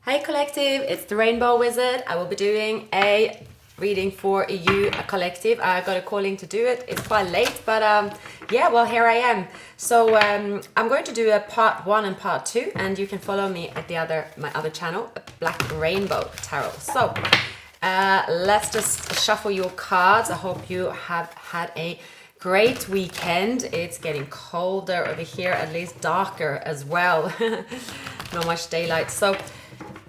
Hey collective, it's the Rainbow Wizard. I will be doing a reading for you, a collective. I got a calling to do it. It's quite late, but yeah, well, here I am. So I'm going to do a part 1 and part 2, and you can follow me at my other channel, Black Rainbow Tarot. So let's just shuffle your cards. I hope you have had a great weekend. It's getting colder over here, at least darker as well. Not much daylight. So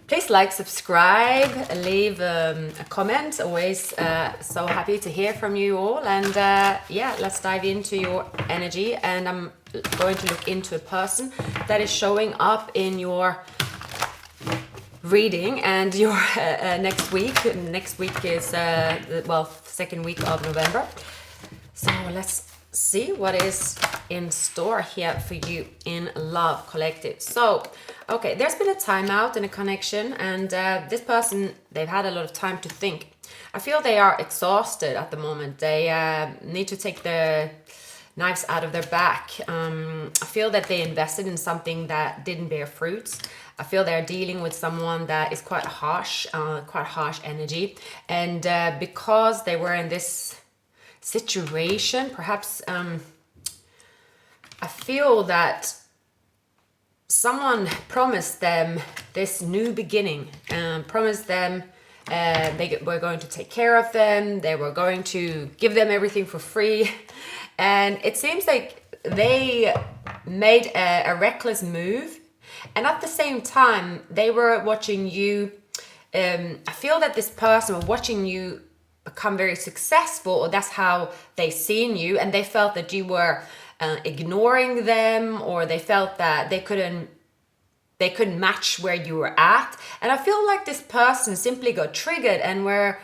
please like, subscribe, leave a comment. Always so happy to hear from you all. And yeah, let's dive into your energy. And I'm going to look into a person that is showing up in your reading and your next week. Next week is, well, second week of November. So let's see what is in store here for you in love, collective. So okay, there's been a timeout in a connection, and this person, they've had a lot of time to think. I feel they are exhausted at the moment. They need to take the knives out of their back. I feel that they invested in something that didn't bear fruits. I feel they're dealing with someone that is quite harsh energy, and because they were in this situation, perhaps I feel that someone promised them this new beginning, promised them they were going to take care of them, they were going to give them everything for free, and it seems like they made a reckless move, and at the same time they were watching you. I feel that this person was watching you become very successful, or that's how they seen you, and they felt that you were ignoring them, or they felt that they couldn't match where you were at. And I feel like this person simply got triggered and were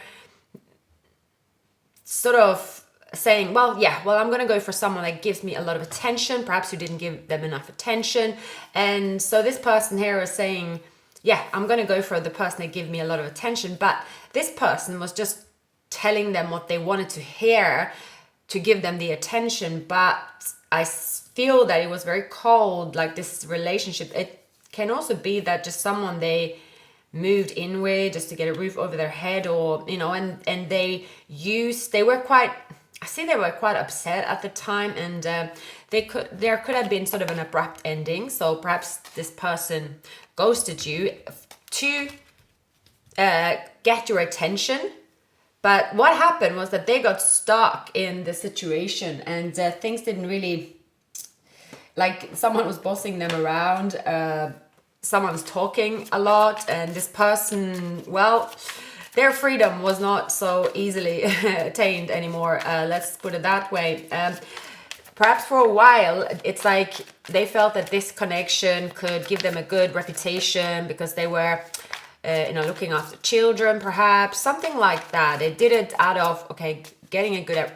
sort of saying, well, I'm gonna go for someone that gives me a lot of attention. Perhaps you didn't give them enough attention, and so this person here is saying, yeah, I'm gonna go for the person that give me a lot of attention. But this person was just telling them what they wanted to hear to give them the attention. But I feel that it was very cold, like this relationship. It can also be that just someone they moved in with just to get a roof over their head, or you know, and they were quite, I see they were quite upset at the time, and there could have been sort of an abrupt ending. So perhaps this person ghosted you to get your attention. But what happened was that they got stuck in the situation, and things didn't really, like someone was bossing them around, someone was talking a lot, and this person, well, their freedom was not so easily attained anymore. Let's put it that way. Perhaps for a while, it's like they felt that this connection could give them a good reputation because they were looking after children, perhaps something like that. They did it out of getting a good,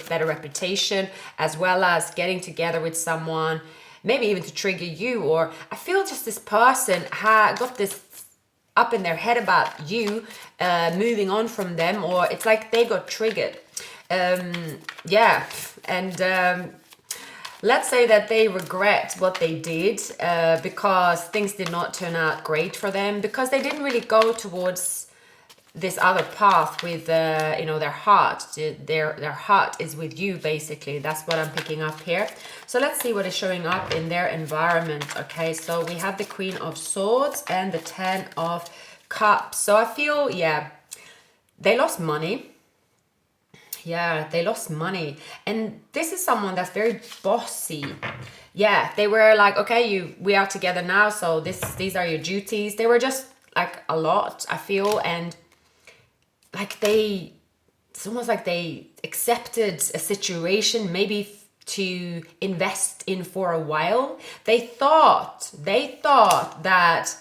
better reputation, as well as getting together with someone, maybe even to trigger you. Or I feel just this person got this up in their head about you, moving on from them, or it's like they got triggered. Yeah, and let's say that they regret what they did because things did not turn out great for them, because they didn't really go towards this other path with their heart. Their heart is with you, basically. That's what I'm picking up here. So let's see what is showing up in their environment. Okay, so we have the Queen of Swords and the Ten of Cups. So I feel, yeah, they lost money. Yeah, they lost money, and this is someone that's very bossy. Yeah, they were like, okay, we are together now, so these are your duties. They were just like a lot, I feel, and like it's almost like they accepted a situation maybe to invest in for a while. They thought that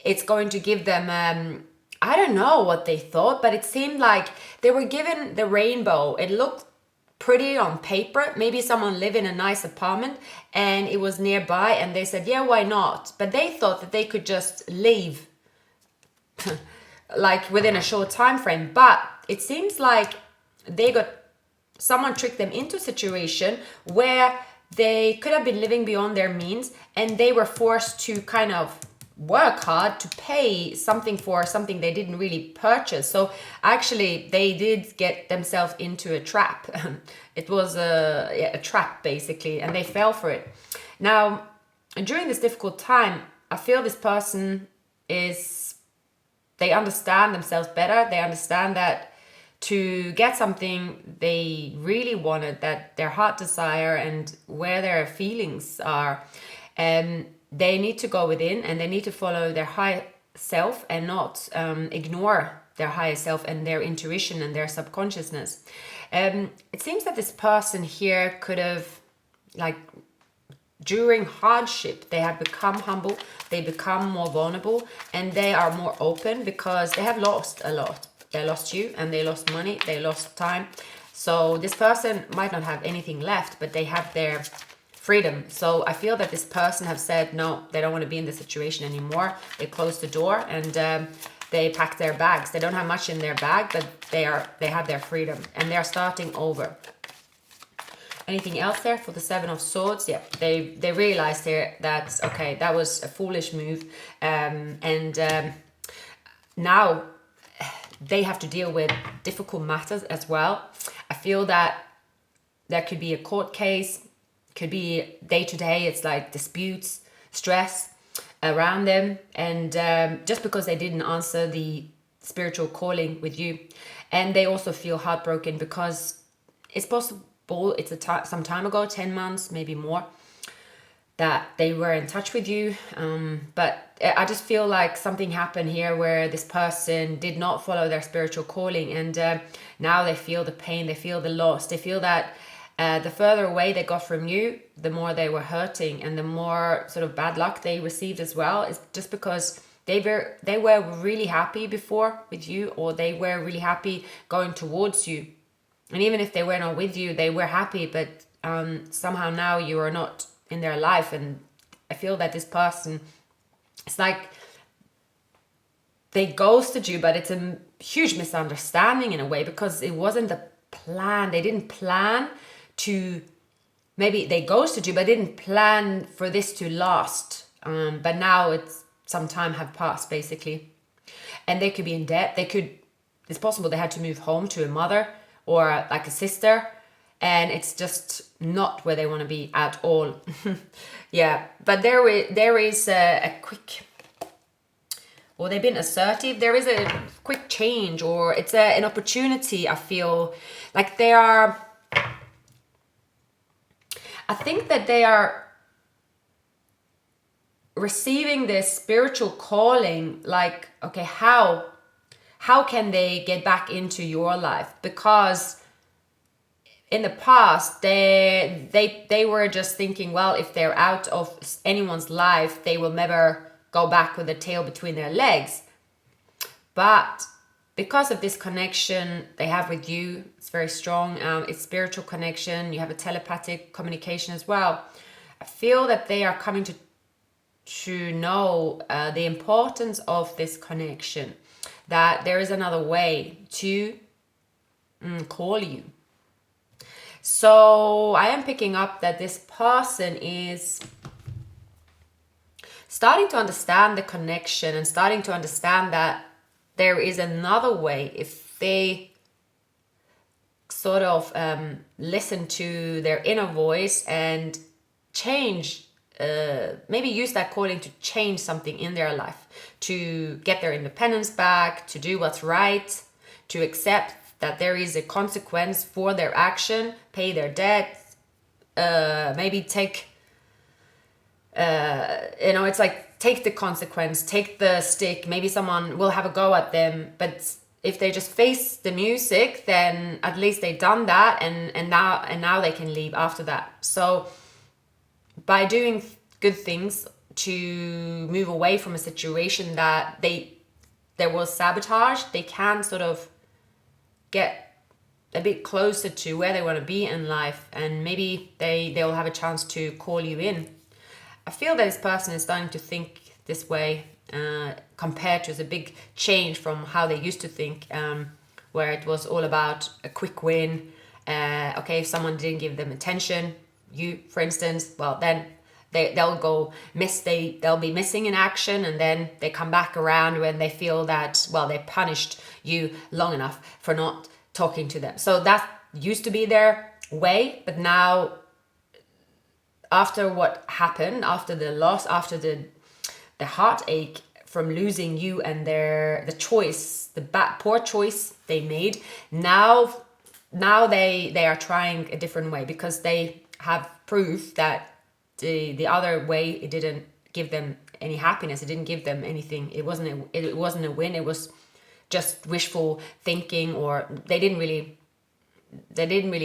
it's going to give them I don't know what they thought, but it seemed like they were given the rainbow. It looked pretty on paper. Maybe someone lived in a nice apartment and it was nearby, and they said, yeah, why not? But they thought that they could just leave like within a short time frame. But it seems like someone tricked them into a situation where they could have been living beyond their means, and they were forced to kind of work hard to pay something for something they didn't really purchase. So actually they did get themselves into a trap. It was a trap basically, and they fell for it. Now, during this difficult time, I feel this person they understand themselves better. They understand that to get something they really wanted, that their heart desire and where their feelings are, they need to go within and they need to follow their high self and not ignore their higher self and their intuition and their subconsciousness. It seems that this person here could have, like, during hardship, they have become humble, they become more vulnerable, and they are more open because they have lost a lot. They lost you, and they lost money, they lost time. So this person might not have anything left, but they have their freedom. So I feel that this person have said no, they don't want to be in this situation anymore. They closed the door and they packed their bags. They don't have much in their bag, but they have their freedom and they're starting over. Anything else there for the Seven of Swords? Yeah, they realized here that, okay, that was a foolish move, and now they have to deal with difficult matters as well. I feel that there could be a court case, could be day to day, it's like disputes, stress around them, and just because they didn't answer the spiritual calling with you. And they also feel heartbroken because it's possible, it's some time ago, 10 months, maybe more, that they were in touch with you, but I just feel like something happened here where this person did not follow their spiritual calling, and now they feel the pain, they feel the loss, they feel that the further away they got from you, the more they were hurting and the more sort of bad luck they received as well. It's just because they were really happy before with you, or they were really happy going towards you. And even if they were not with you, they were happy, but somehow now you are not in their life. And I feel that this person, it's like they ghosted you, but it's a huge misunderstanding in a way, because it wasn't a plan. They didn't plan to, maybe they ghosted you, but didn't plan for this to last. But now some time have passed basically. And they could be in debt. It's possible they had to move home to a mother or like a sister, and it's just not where they want to be at all. Yeah, but there is a quick, or they've been assertive, there is a quick change, or it's an opportunity. I feel like I think that they are receiving this spiritual calling, like, okay, how can they get back into your life? Because in the past, they were just thinking, well, if they're out of anyone's life, they will never go back with their tail between their legs. But because of this connection they have with you, it's very strong. It's spiritual connection. You have a telepathic communication as well. I feel that they are coming to know the importance of this connection, that there is another way to call you. So I am picking up that this person is starting to understand the connection and starting to understand that there is another way if they sort of listen to their inner voice and change, maybe use that calling to change something in their life, to get their independence back, to do what's right, to accept that there is a consequence for their action, pay their debt, maybe take, it's like take the consequence, take the stick. Maybe someone will have a go at them, but if they just face the music, then at least they've done that, and now they can leave after that. So by doing good things to move away from a situation that there was sabotage, they can sort of get a bit closer to where they want to be in life, and maybe they'll have a chance to call you in. I feel that this person is starting to think this way, compared to a big change from how they used to think, where it was all about a quick win. Okay, if someone didn't give them attention, you, for instance, well, then they'll go miss, they'll be missing in action, and then they come back around when they feel that, well, they punished you long enough for not talking to them. So that used to be their way, but now, after what happened, after the loss, after the heartache from losing you, and the choice, the poor choice they made, now they are trying a different way, because they have proof that the other way, it didn't give them any happiness, it didn't give them anything, it wasn't a win, it was just wishful thinking, or they didn't really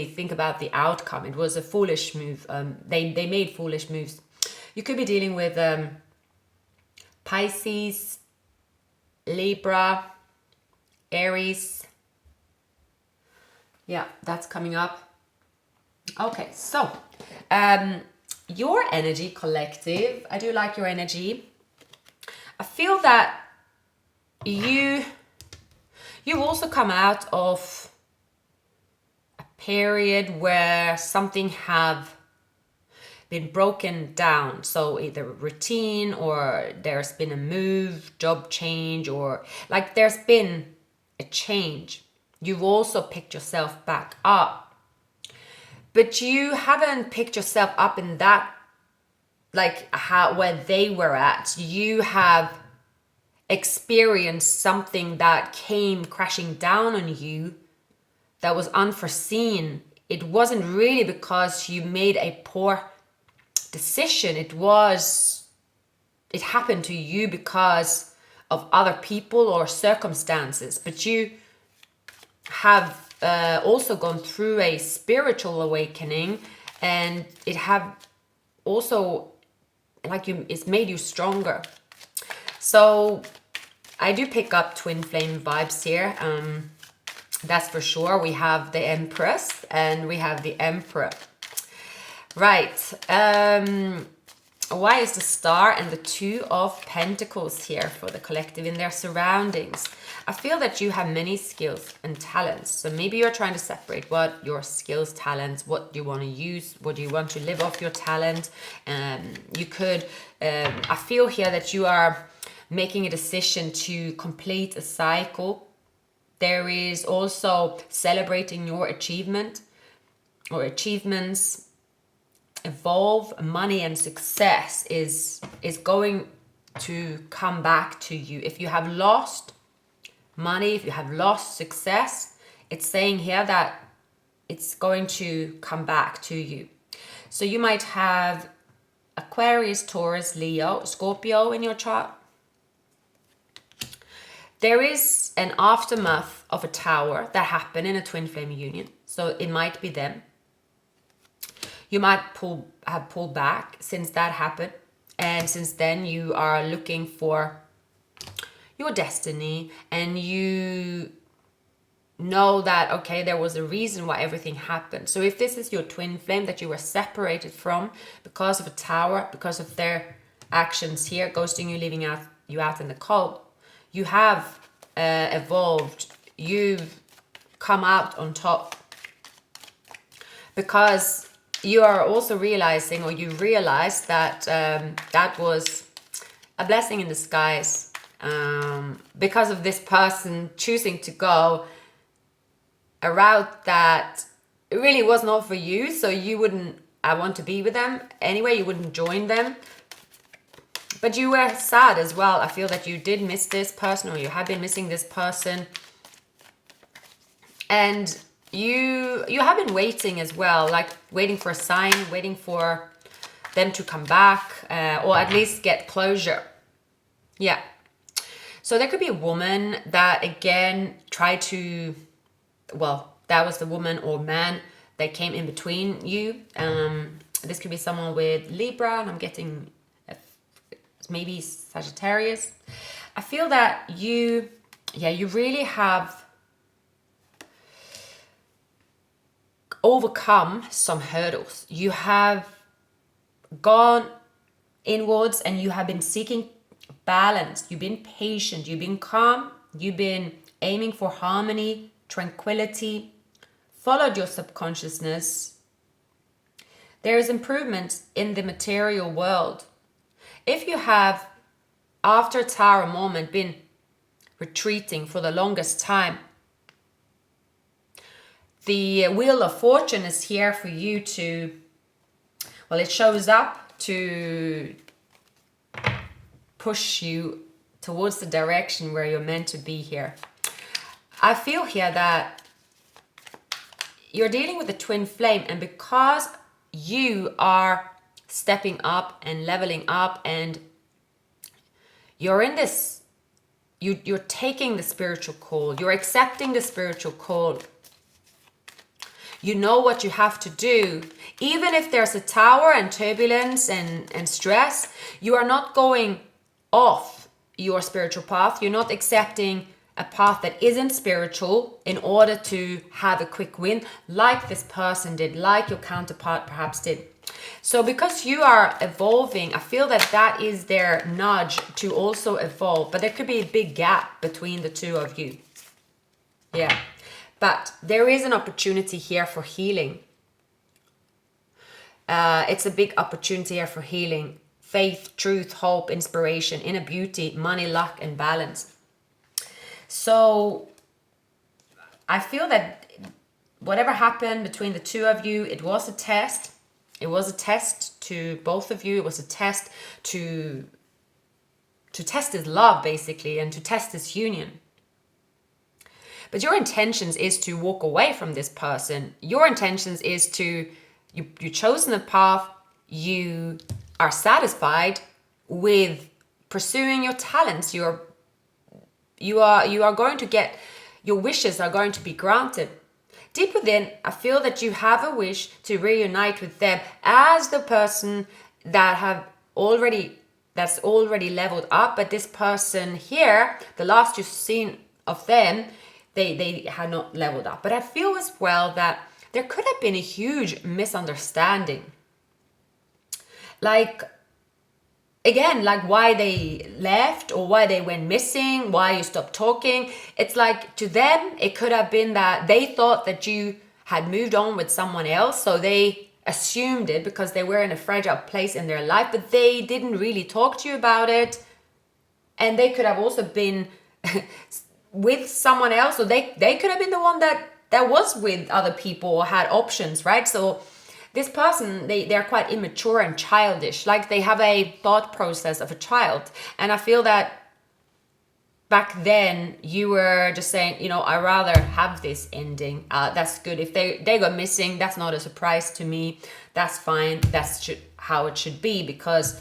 think about the outcome. It was a foolish move. They made foolish moves. You could be dealing with Pisces, Libra, Aries. Yeah, that's coming up. Okay, so your energy, collective. I do like your energy. I feel that you've also come out of a period where something have been broken down. So either routine, or there's been a move, job change, or like there's been a change. You've also picked yourself back up. But you haven't picked yourself up in that, like where they were at. You have experienced something that came crashing down on you, that was unforeseen. It wasn't really because you made a poor decision. It happened to you because of other people or circumstances. But you have also gone through a spiritual awakening, and it have also, it's made you stronger. So I do pick up twin flame vibes here. That's for sure. We have the Empress and we have the Emperor. Right. Why is the Star and the Two of Pentacles here for the collective in their surroundings? I feel that you have many skills and talents. So maybe you're trying to separate what your skills, talents, what do you want to use, what do you want to live off your talent. You could, I feel here that you are making a decision to complete a cycle. There is also celebrating your achievement or achievements. Evolve. Money and success is going to come back to you. If you have lost money, if you have lost success, it's saying here that it's going to come back to you. So you might have Aquarius, Taurus, Leo, Scorpio in your chart. There is an aftermath of a tower that happened in a twin flame union. So it might be them. You might have pulled back since that happened. And since then you are looking for your destiny, and you know that, okay, there was a reason why everything happened. So if this is your twin flame that you were separated from because of a tower, because of their actions here, ghosting you, leaving you out in the cold, you have evolved. You've come out on top, because you are also realizing, or you realize that that was a blessing in disguise, because of this person choosing to go a route that really was not for you. So you wouldn't want to be with them anyway. You wouldn't join them. But you were sad as well. I feel that you did miss this person, or you have been missing this person. And you have been waiting as well, like waiting for a sign, waiting for them to come back, or at least get closure. Yeah. So there could be a woman that again tried to, well, that was the woman or man that came in between you. This could be someone with Libra, and I'm getting maybe Sagittarius. I feel that you really have overcome some hurdles. You have gone inwards, and you have been seeking balance. You've been patient. You've been calm. You've been aiming for harmony, tranquility, followed your subconsciousness. There is improvement in the material world. If you have, after Tower moment, been retreating for the longest time, the Wheel of Fortune is here for you to, well, it shows up to push you towards the direction where you're meant to be here. I feel here that you're dealing with a twin flame, and because you are stepping up and leveling up, and you're in this, you're taking the spiritual call, you're accepting the spiritual call. You know what you have to do. Even if there's a tower and turbulence and stress, you are not going off your spiritual path. You're not accepting a path that isn't spiritual in order to have a quick win, like this person did, like your counterpart perhaps did. So because you are evolving, I feel that that is their nudge to also evolve. But there could be a big gap between the two of you. Yeah. But there is an opportunity here for healing. It's a big opportunity here for healing. Faith, truth, hope, inspiration, inner beauty, money, luck, and balance. So I feel that whatever happened between the two of you, it was a test. It was a test to both of you. It was a test to test his love, basically, and to test this union. But your intentions is to walk away from this person. Your intentions is to, you've chosen a path, you are satisfied with pursuing your talents. You are going to get, your wishes are going to be granted. Deep within, I feel that you have a wish to reunite with them as the person that's already leveled up. But this person here, the last you've seen of them, they had not leveled up. But I feel as well that there could have been a huge misunderstanding. Like, again, like why they left or why they went missing, why you stopped talking. It's like to them, it could have been that they thought that you had moved on with someone else. So they assumed it because they were in a fragile place in their life, but they didn't really talk to you about it. And they could have also been with someone else, or they could have been the one that was with other people or had options, right? So this person, they're quite immature and childish, like they have a thought process of a child. And I feel that back then you were just saying, you know, I rather have this ending. That's good. If they go missing, that's not a surprise to me. That's fine. That's how it should be, because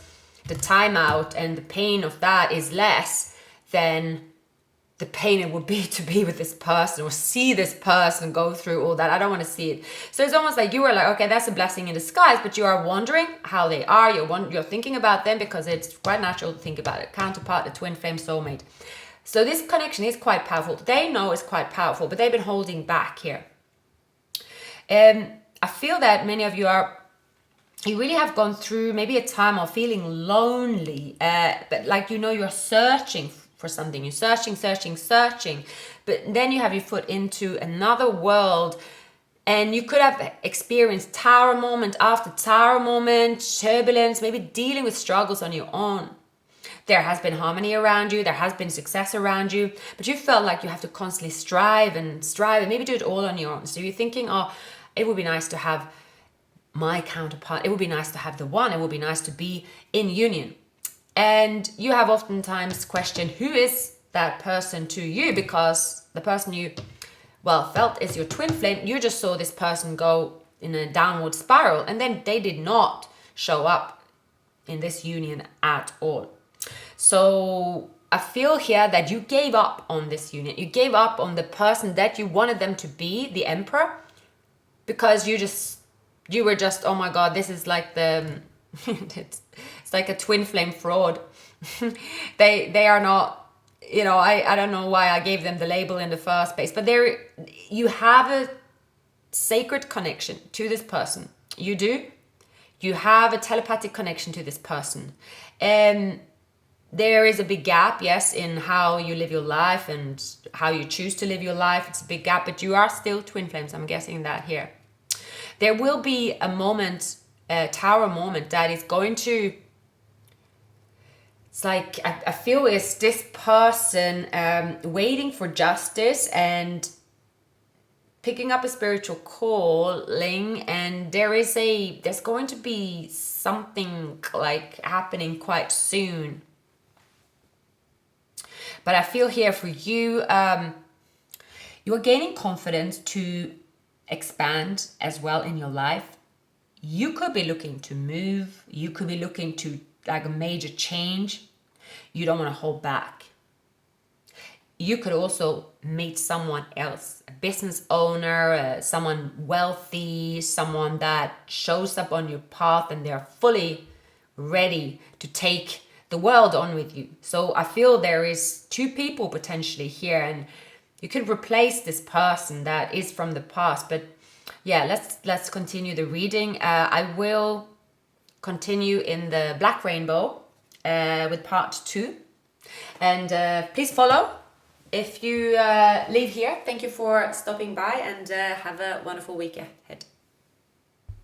the timeout and the pain of that is less than the pain it would be to be with this person or see this person go through all that. I don't want to see it. So it's almost like you were like, okay, that's a blessing in disguise, but you are wondering how they are. You're thinking about them because it's quite natural to think about it. Counterpart, a twin flame, soulmate. So this connection is quite powerful. They know it's quite powerful, but they've been holding back here. I feel that many of you really have gone through maybe a time of feeling lonely, but like, you know, you're searching for something. You're searching, but then you have your foot into another world, and you could have experienced tower moment after tower moment, turbulence, maybe dealing with struggles on your own. There has been harmony around you, there has been success around you, but you felt like you have to constantly strive and maybe do it all on your own. So you're thinking, oh, it would be nice to have my counterpart, it would be nice to have the one, it would be nice to be in union. And you have oftentimes questioned, who is that person to you? Because the person you, felt is your twin flame. You just saw this person go in a downward spiral, and then they did not show up in this union at all. So I feel here that you gave up on this union. You gave up on the person that you wanted them to be, the emperor, because you were just, oh my God, this is like it's like a twin flame fraud. they are not, you know, I don't know why I gave them the label in the first place, but you have a sacred connection to this person. You do. You have a telepathic connection to this person. There is a big gap, yes, in how you live your life and how you choose to live your life. It's a big gap, but you are still twin flames. I'm guessing that here. There will be a moment Tower moment that is going to, it's like I feel it's this person waiting for justice and picking up a spiritual calling, and there's going to be something like happening quite soon. But I feel here for you, you are gaining confidence to expand as well in your life. You could be looking to move. You could be looking to like a major change. You don't want to hold back. You could also meet someone else, a business owner, someone wealthy, someone that shows up on your path and they're fully ready to take the world on with you. So I feel there is two people potentially here, and you could replace this person that is from the past. But yeah, let's continue the reading. I will continue in the Black Rainbow with part 2. And please follow if you leave here. Thank you for stopping by, and have a wonderful week ahead.